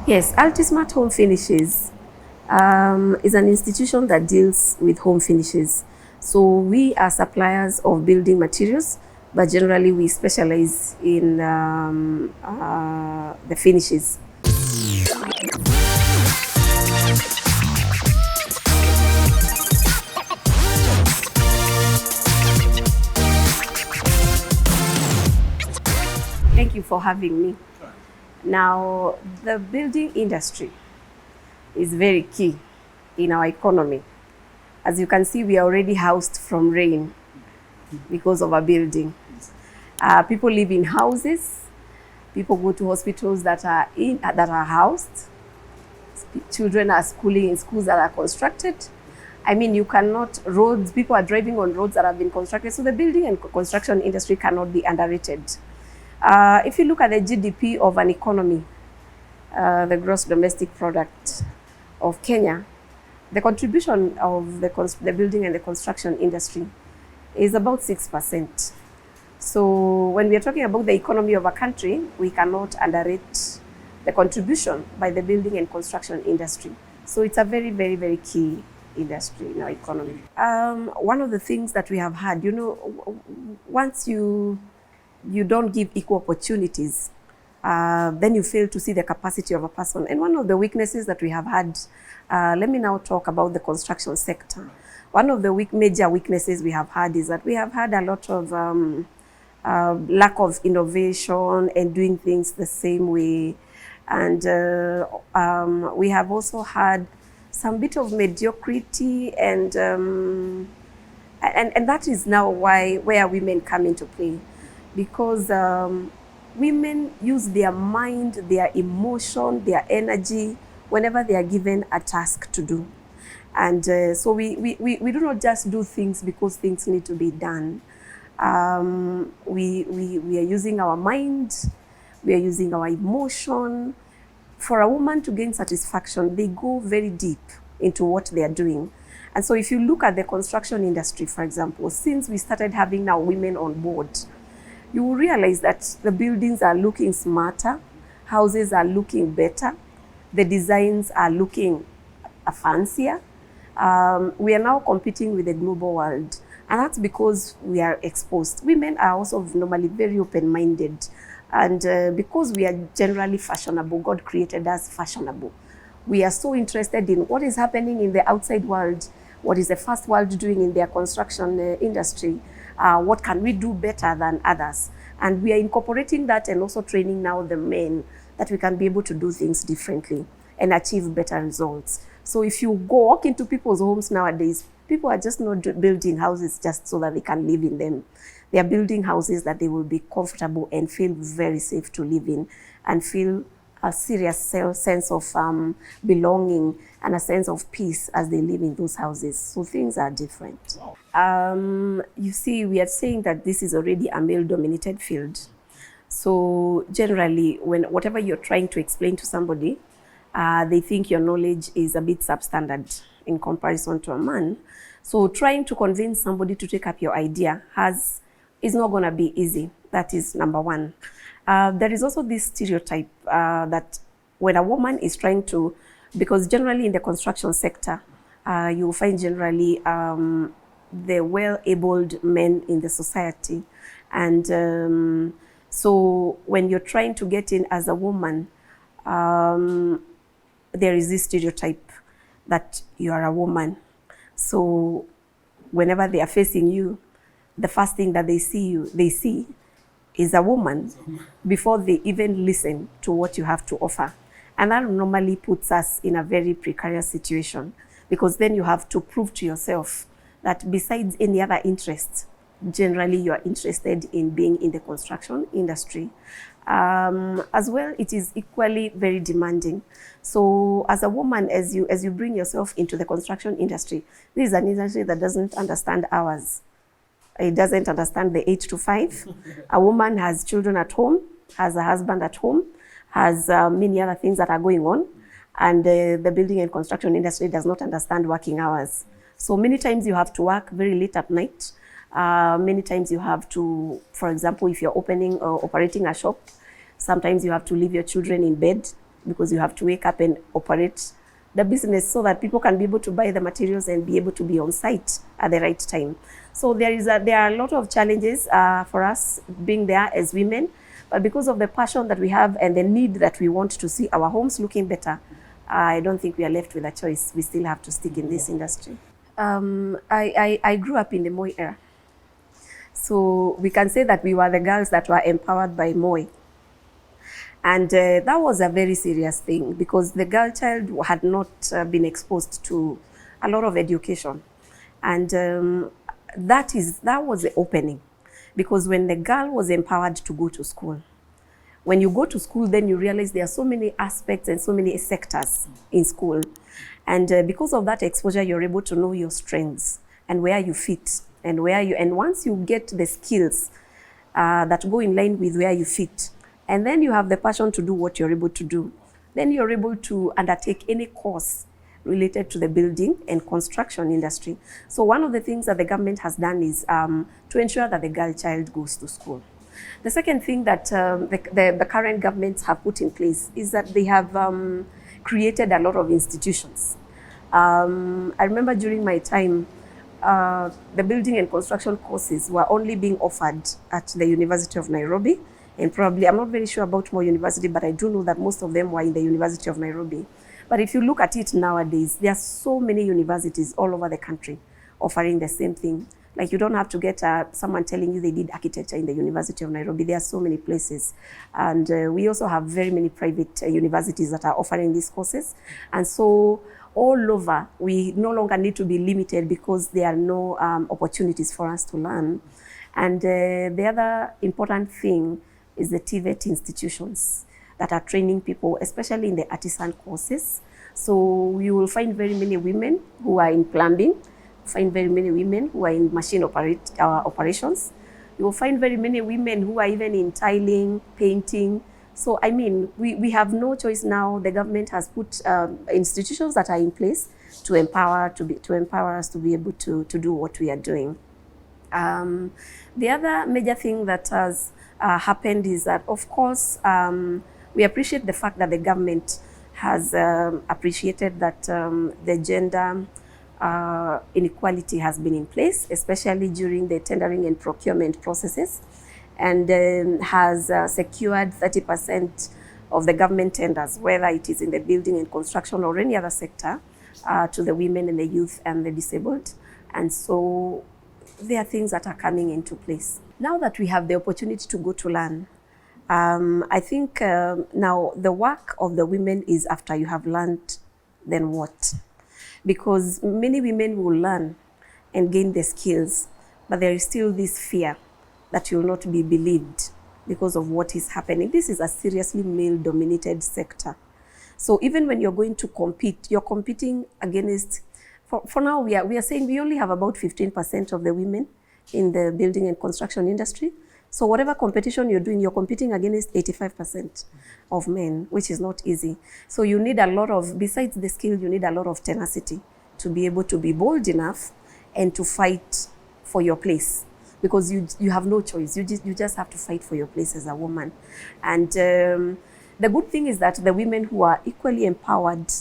Yes, Altismart Home Finishes is an institution that deals with home finishes. So we are suppliers of building materials, but generally we specialize in the finishes. Thank you for having me. Now, the building industry is very key in our economy. As you can see, we are already housed from rain because of our building. People live in houses. People go to hospitals that are housed. Children are schooling in schools that are constructed. I mean, you cannot, roads, people are driving on roads that have been constructed. So the building and construction industry cannot be underrated. If you look at the GDP of an economy, the gross domestic product of Kenya, the contribution of the building and the construction industry is about 6%. So when we are talking about the economy of a country, we cannot underrate the contribution by the building and construction industry. So it's a very, very, very key industry in our economy. One of the things that we have had, once you don't give equal opportunities, then you fail to see the capacity of a person. And one of the weaknesses that we have had, let me now talk about the construction sector. One of the major weaknesses we have had is that we have had a lot of lack of innovation and doing things the same way. And we have also had some bit of mediocrity, and that is now where women come into play. Because women use their mind, their emotion, their energy whenever they are given a task to do. And so we do not just do things because things need to be done. We are using our mind, we are using our emotion. For a woman to gain satisfaction, they go very deep into what they are doing. And so if you look at the construction industry, for example, since we started having now women on board, you will realize that the buildings are looking smarter, houses are looking better, the designs are looking fancier. We are now competing with the global world, and that's because we are exposed. Women are also normally very open-minded, and because we are generally fashionable, God created us fashionable. We are so interested in what is happening in the outside world, what is the first world doing in their construction industry, what can we do better than others? And we are incorporating that and also training now the men that we can be able to do things differently and achieve better results. So if you walk into people's homes nowadays, people are just not building houses just so that they can live in them. They are building houses that they will be comfortable and feel very safe to live in, and feel a serious sense of belonging and a sense of peace as they live in those houses. So things are different. You see, we are saying that this is already a male-dominated field. So generally, whatever you're trying to explain to somebody, they think your knowledge is a bit substandard in comparison to a man. So trying to convince somebody to take up your idea is not going to be easy. That is number one. There is also this stereotype that when a woman is trying to, because generally in the construction sector, you will find generally the well-abled men in the society. And so when you're trying to get in as a woman, there is this stereotype that you are a woman. So whenever they are facing you, the first thing that they see is a woman before they even listen to what you have to offer. And that normally puts us in a very precarious situation, because then you have to prove to yourself that besides any other interests, generally you are interested in being in the construction industry. As well, it is equally very demanding. So as a woman, as you bring yourself into the construction industry, this is an industry that doesn't understand hours. It doesn't understand the 8 to 5. A woman has children at home, has a husband at home, has many other things that are going on. And the building and construction industry does not understand working hours. So many times you have to work very late at night. Many times you have to, for example, if you're opening or operating a shop, sometimes you have to leave your children in bed because you have to wake up and operate the business so that people can be able to buy the materials and be able to be on site at the right time. So there are a lot of challenges for us being there as women, but because of the passion that we have and the need that we want to see our homes looking better, I don't think we are left with a choice. We still have to stick in this industry. I grew up in the Moi era. So we can say that we were the girls that were empowered by Moi. And that was a very serious thing because the girl child had not been exposed to a lot of education. And that was the opening, because when the girl was empowered to go to school, when you go to school, then you realize there are so many aspects and so many sectors in school. And because of that exposure, you're able to know your strengths and where you fit and once you get the skills that go in line with where you fit, and then you have the passion to do what you're able to do, then you're able to undertake any course related to the building and construction industry. So one of the things that the government has done is to ensure that the girl child goes to school. The second thing that the current governments have put in place is that they have created a lot of institutions. I remember during my time, the building and construction courses were only being offered at the University of Nairobi, and probably, I'm not very sure about Moi University, but I do know that most of them were in the University of Nairobi. But if you look at it nowadays, there are so many universities all over the country offering the same thing. Like, you don't have to get someone telling you they did architecture in the University of Nairobi. There are so many places. And we also have very many private universities that are offering these courses. And so all over, we no longer need to be limited because there are no opportunities for us to learn. And the other important thing is the TVET institutions that are training people, especially in the artisan courses. So you will find very many women who are in plumbing, find very many women who are in machine operations. You will find very many women who are even in tiling, painting. So, I mean, we have no choice now. The government has put institutions that are in place to empower us to be able to do what we are doing. The other major thing that has happened is that, of course, we appreciate the fact that the government has appreciated that the gender inequality has been in place, especially during the tendering and procurement processes, and has secured 30% of the government tenders, whether it is in the building and construction or any other sector, to the women and the youth and the disabled. And so there are things that are coming into place. Now that we have the opportunity to go to learn, I think now the work of the women is after you have learned, then what? Because many women will learn and gain the skills, but there is still this fear that you will not be believed because of what is happening. This is a seriously male-dominated sector. So even when you're going to compete, you're competing against, for now we are saying we only have about 15% of the women in the building and construction industry. So whatever competition you're doing, you're competing against 85% of men, which is not easy. So you need a lot of, besides the skill, you need a lot of tenacity to be able to be bold enough and to fight for your place, because you have no choice. You just have to fight for your place as a woman. And the good thing is that the women who are equally empowered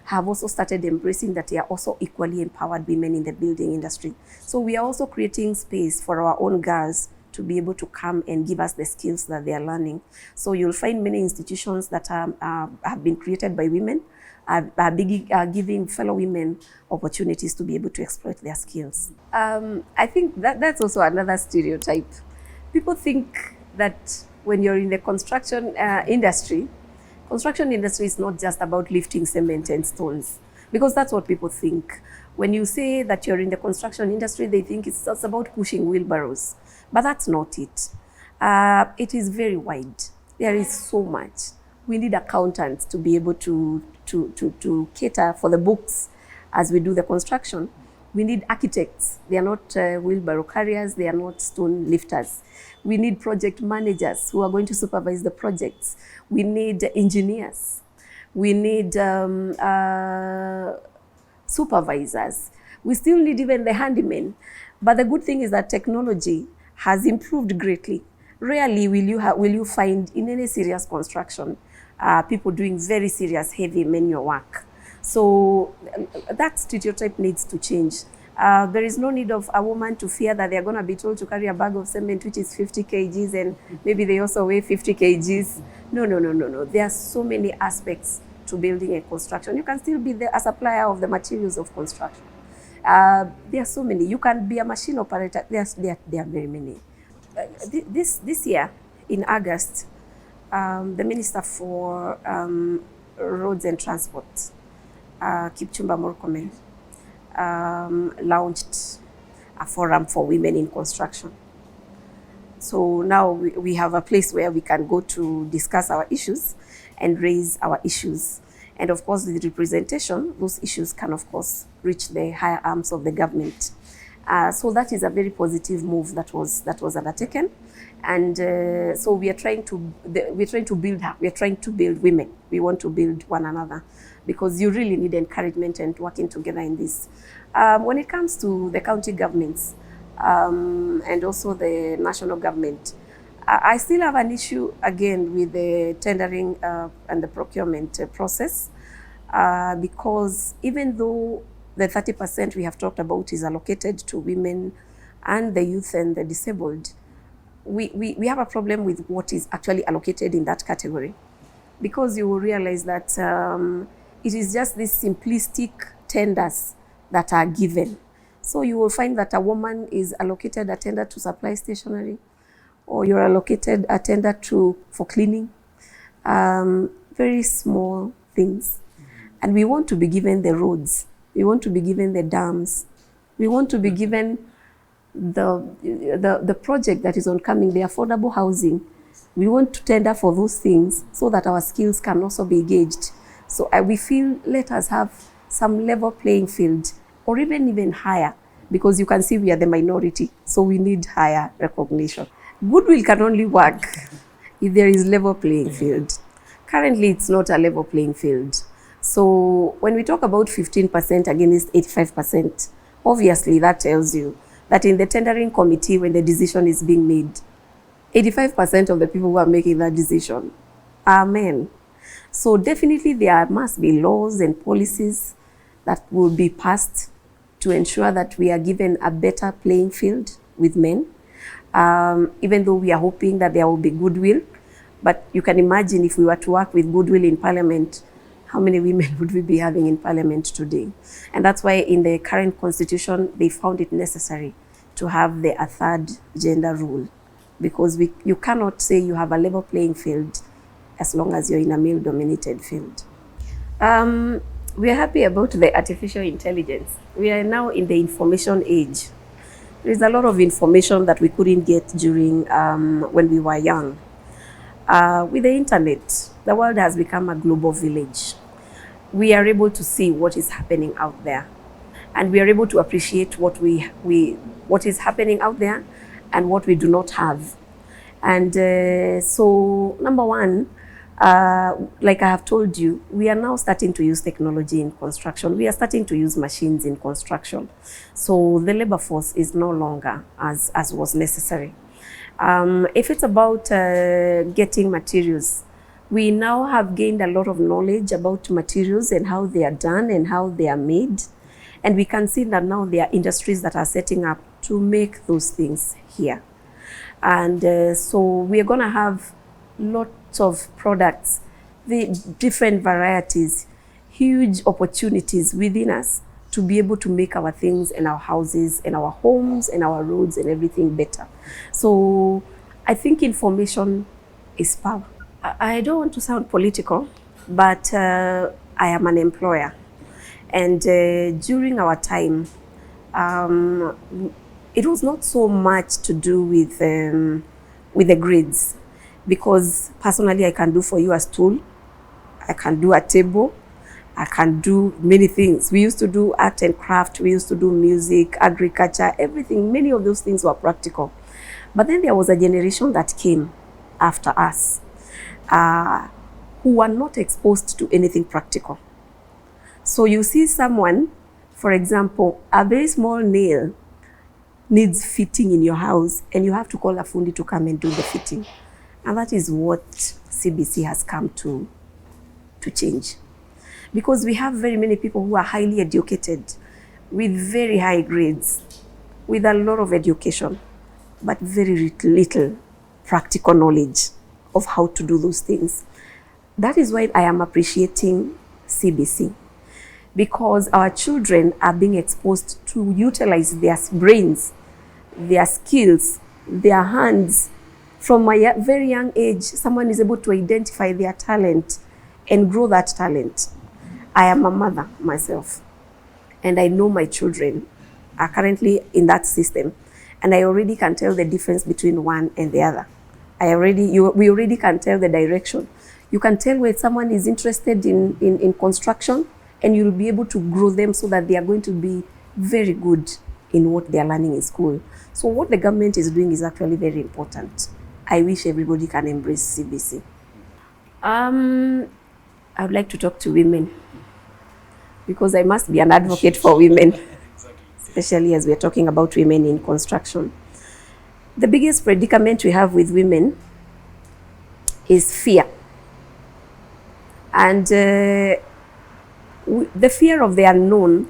have also started embracing that they are also equally empowered women in the building industry. So we are also creating space for our own girls to be able to come and give us the skills that they are learning. So you'll find many institutions that have been created by women, are giving fellow women opportunities to be able to exploit their skills. I think that's also another stereotype. People think that when you're in the construction industry is not just about lifting cement and stones, because that's what people think. When you say that you're in the construction industry, they think it's just about pushing wheelbarrows. But that's not it. It is very wide. There is so much. We need accountants to be able to cater for the books as we do the construction. We need architects. They are not wheelbarrow carriers. They are not stone lifters. We need project managers who are going to supervise the projects. We need engineers. We need supervisors. We still need even the handymen. But the good thing is that technology has improved greatly. Rarely will you find in any serious construction people doing very serious, heavy manual work. So that stereotype needs to change. There is no need of a woman to fear that they're going to be told to carry a bag of cement which is 50 kgs and maybe they also weigh 50 kgs. No, no, no, no, no. There are so many aspects to building and construction. You can still be a supplier of the materials of construction. There are so many. You can be a machine operator. There are very many. This year, in August, the Minister for Roads and Transport, Kipchumba Murkomen, launched a forum for women in construction. So now we have a place where we can go to discuss our issues and raise our issues. And of course, with representation, those issues can, of course, reach the higher arms of the government. So that is a very positive move that was undertaken. And so we are trying to build women. We want to build one another because you really need encouragement and working together in this. When it comes to the county governments and also the national government, I still have an issue again with the tendering and the procurement process because even though the 30% we have talked about is allocated to women and the youth and the disabled, we have a problem with what is actually allocated in that category, because you will realize that it is just these simplistic tenders that are given. So you will find that a woman is allocated a tender to supply stationery, or you're allocated a tender for cleaning, very small things. And we want to be given the roads, we want to be given the dams, we want to be given the project that is oncoming, the affordable housing. We want to tender for those things so that our skills can also be gauged. So we feel let us have some level playing field, or even higher, because you can see we are the minority, so we need higher recognition. Goodwill can only work if there is level playing field. Currently, it's not a level playing field. So when we talk about 15% against 85%, obviously that tells you that in the tendering committee, when the decision is being made, 85% of the people who are making that decision are men. So definitely there must be laws and policies that will be passed to ensure that we are given a better playing field with men, even though we are hoping that there will be goodwill. But you can imagine if we were to work with goodwill in Parliament, how many women would we be having in Parliament today? And that's why in the current constitution, they found it necessary to have a third gender rule, because you cannot say you have a level playing field as long as you're in a male-dominated field. We are happy about the artificial intelligence. We are now in the information age. There is a lot of information that we couldn't get during when we were young. With the internet, the world has become a global village. We are able to see what is happening out there, and we are able to appreciate what is happening out there and what we do not have. And so, number one, like I have told you, we are now starting to use technology in construction. We are starting to use machines in construction. So the labor force is no longer as was necessary. If it's about getting materials, we now have gained a lot of knowledge about materials and how they are done and how they are made. And we can see that now there are industries that are setting up to make those things here. And so we are going to have lots of products, the different varieties, huge opportunities within us to be able to make our things and our houses and our homes and our roads and everything better. So I think information is power. I don't want to sound political, but I am an employer. And during our time, it was not so much to do with the grades, because personally I can do for you a stool, I can do a table, I can do many things. We used to do art and craft, we used to do music, agriculture, everything. Many of those things were practical. But then there was a generation that came after us who were not exposed to anything practical. So you see someone, for example, a very small nail needs fitting in your house, and you have to call a fundi to come and do the fitting. And that is what CBC has come to to change. Because we have very many people who are highly educated, with very high grades, with a lot of education, but very little practical knowledge of how to do those things. That is why I am appreciating CBC, because our children are being exposed to utilize their brains, their skills, their hands. From a very young age, someone is able to identify their talent and grow that talent. I am a mother myself, and I know my children are currently in that system, and I already can tell the difference between one and the other. We already can tell the direction. You can tell when someone is interested in construction, and you'll be able to grow them so that they are going to be very good in what they are learning in school. So what the government is doing is actually very important. I wish everybody can embrace CBC. I would like to talk to women, because I must be an advocate for women, especially as we're talking about women in construction. The biggest predicament we have with women is fear. And the fear of the unknown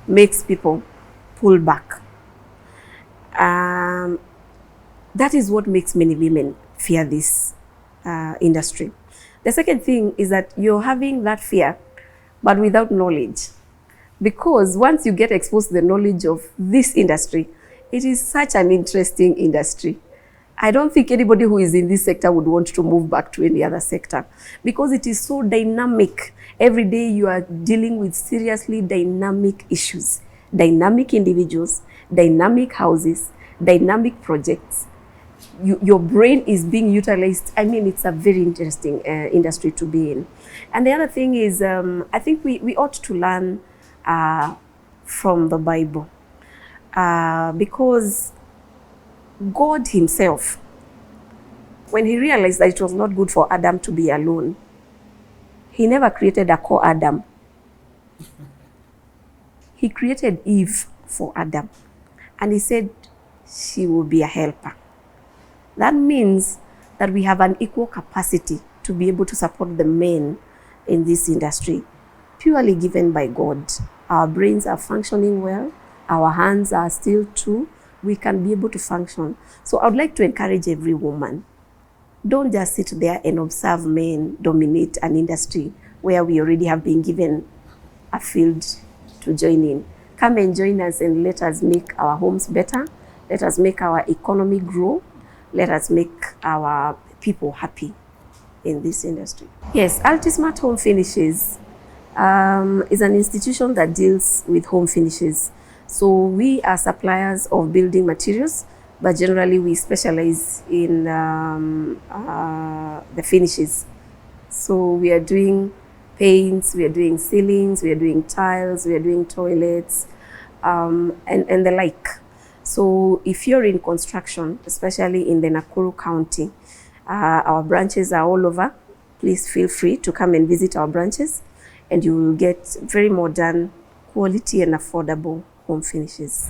makes people pull back. That is what makes many women fear this industry. The second thing is that you're having that fear, but without knowledge. Because once you get exposed to the knowledge of this industry, it is such an interesting industry. I don't think anybody who is in this sector would want to move back to any other sector, because it is so dynamic. Every day you are dealing with seriously dynamic issues, dynamic individuals, dynamic houses, dynamic projects. Your brain is being utilized. I mean, it's a very interesting industry to be in. And the other thing is, I think we ought to learn from the Bible, because God himself, when he realized that it was not good for Adam to be alone, he never created a co-Adam. He created Eve for Adam, and he said she will be a helper. That means that we have an equal capacity to be able to support the men in this industry, purely given by God. Our brains are functioning well, our hands are still true, we can be able to function. So I would like to encourage every woman, don't just sit there and observe men dominate an industry where we already have been given a field to join in. Come and join us, and let us make our homes better, let us make our economy grow, let us make our people happy in this industry. Yes, Ultimate Home Finishes is an institution that deals with home finishes. So we are suppliers of building materials, but generally we specialize in the finishes. So we are doing paints, we are doing ceilings, we are doing tiles, we are doing toilets, and the like. So if you're in construction, especially in the Nakuru County, our branches are all over. Please feel free to come and visit our branches, and you will get very modern, quality and affordable home finishes.